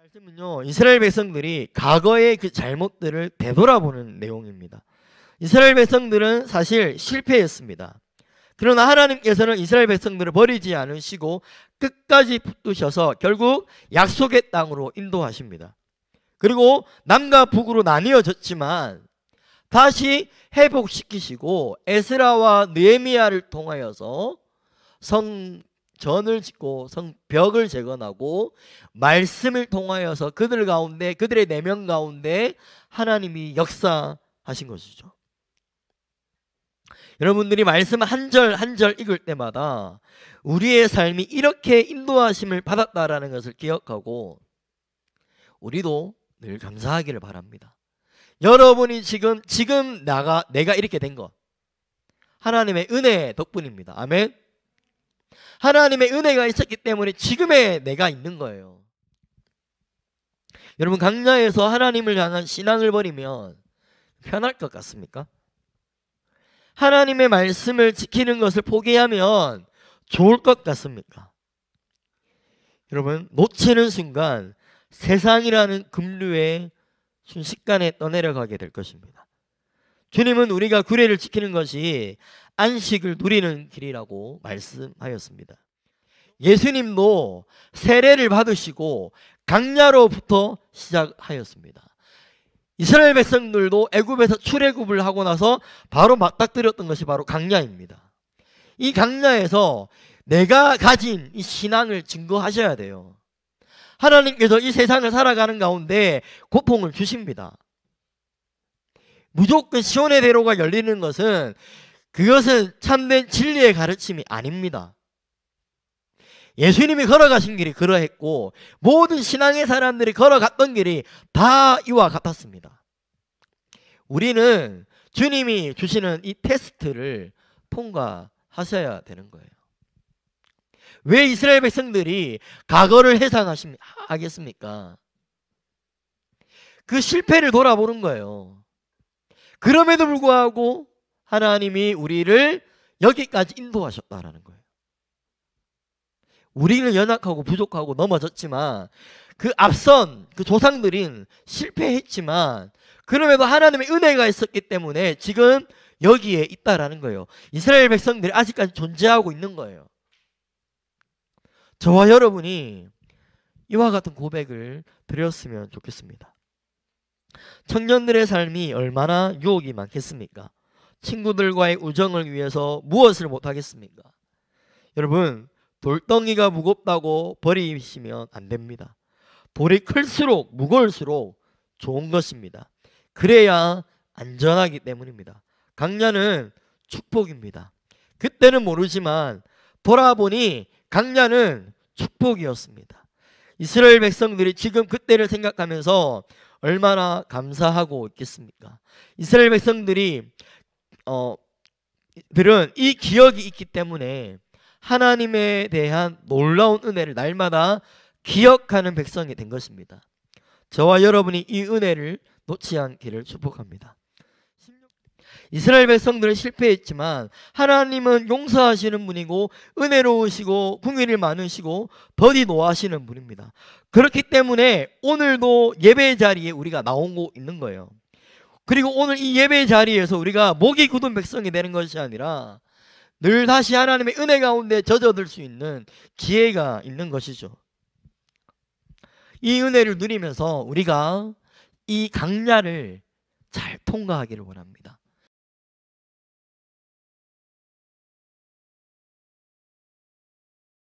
말씀은요, 이스라엘 백성들이 과거의 그 잘못들을 되돌아보는 내용입니다. 이스라엘 백성들은 사실 실패했습니다. 그러나 하나님께서는 이스라엘 백성들을 버리지 않으시고 끝까지 붙드셔서 결국 약속의 땅으로 인도하십니다. 그리고 남과 북으로 나뉘어졌지만 다시 회복시키시고 에스라와 느헤미야를 통하여서 성전을 짓고 성벽을 재건하고 말씀을 통하여서 그들 가운데, 그들의 내면 가운데 하나님이 역사하신 것이죠. 여러분들이 말씀 한 절 한 절 읽을 때마다 우리의 삶이 이렇게 인도하심을 받았다라는 것을 기억하고 우리도 늘 감사하기를 바랍니다. 여러분이 지금 내가 이렇게 된 것, 하나님의 은혜 덕분입니다. 아멘. 하나님의 은혜가 있었기 때문에 지금의 내가 있는 거예요. 여러분, 강야에서 하나님을 향한 신앙을 버리면 편할 것 같습니까? 하나님의 말씀을 지키는 것을 포기하면 좋을 것 같습니까? 여러분, 놓치는 순간 세상이라는 급류에 순식간에 떠내려가게 될 것입니다. 주님은 우리가 규례를 지키는 것이 안식을 누리는 길이라고 말씀하였습니다. 예수님도 세례를 받으시고 강야로부터 시작하였습니다. 이스라엘 백성들도 애굽에서 출애굽을 하고 나서 바로 맞닥뜨렸던 것이 바로 강야입니다. 이 강야에서 내가 가진 이 신앙을 증거하셔야 돼요. 하나님께서 이 세상을 살아가는 가운데 고통을 주십니다. 무조건 시온의 대로가 열리는 것은 그것은 참된 진리의 가르침이 아닙니다. 예수님이 걸어가신 길이 그러했고 모든 신앙의 사람들이 걸어갔던 길이 다 이와 같았습니다. 우리는 주님이 주시는 이 테스트를 통과하셔야 되는 거예요. 왜 이스라엘 백성들이 과거를 회상하겠습니까? 그 실패를 돌아보는 거예요. 그럼에도 불구하고 하나님이 우리를 여기까지 인도하셨다라는 거예요. 우리는 연약하고 부족하고 넘어졌지만 그 앞선 그 조상들은 실패했지만 그럼에도 하나님의 은혜가 있었기 때문에 지금 여기에 있다라는 거예요. 이스라엘 백성들이 아직까지 존재하고 있는 거예요. 저와 여러분이 이와 같은 고백을 드렸으면 좋겠습니다. 청년들의 삶이 얼마나 유혹이 많겠습니까? 친구들과의 우정을 위해서 무엇을 못하겠습니까? 여러분, 돌덩이가 무겁다고 버리시면 안 됩니다. 돌이 클수록 무거울수록 좋은 것입니다. 그래야 안전하기 때문입니다. 강야는 축복입니다. 그때는 모르지만 돌아보니 강야는 축복이었습니다. 이스라엘 백성들이 지금 그때를 생각하면서 얼마나 감사하고 있겠습니까? 이스라엘 백성들이 들은 이 기억이 있기 때문에 하나님에 대한 놀라운 은혜를 날마다 기억하는 백성이 된 것입니다. 저와 여러분이 이 은혜를 놓지 않기를 축복합니다. 이스라엘 백성들은 실패했지만 하나님은 용서하시는 분이고 은혜로우시고 긍휼이 많으시고 더디 노하시는 분입니다. 그렇기 때문에 오늘도 예배 자리에 우리가 나오고 있는 거예요. 그리고 오늘 이 예배 자리에서 우리가 목이 굳은 백성이 되는 것이 아니라 늘 다시 하나님의 은혜 가운데 젖어들 수 있는 기회가 있는 것이죠. 이 은혜를 누리면서 우리가 이 강야를 잘 통과하기를 원합니다.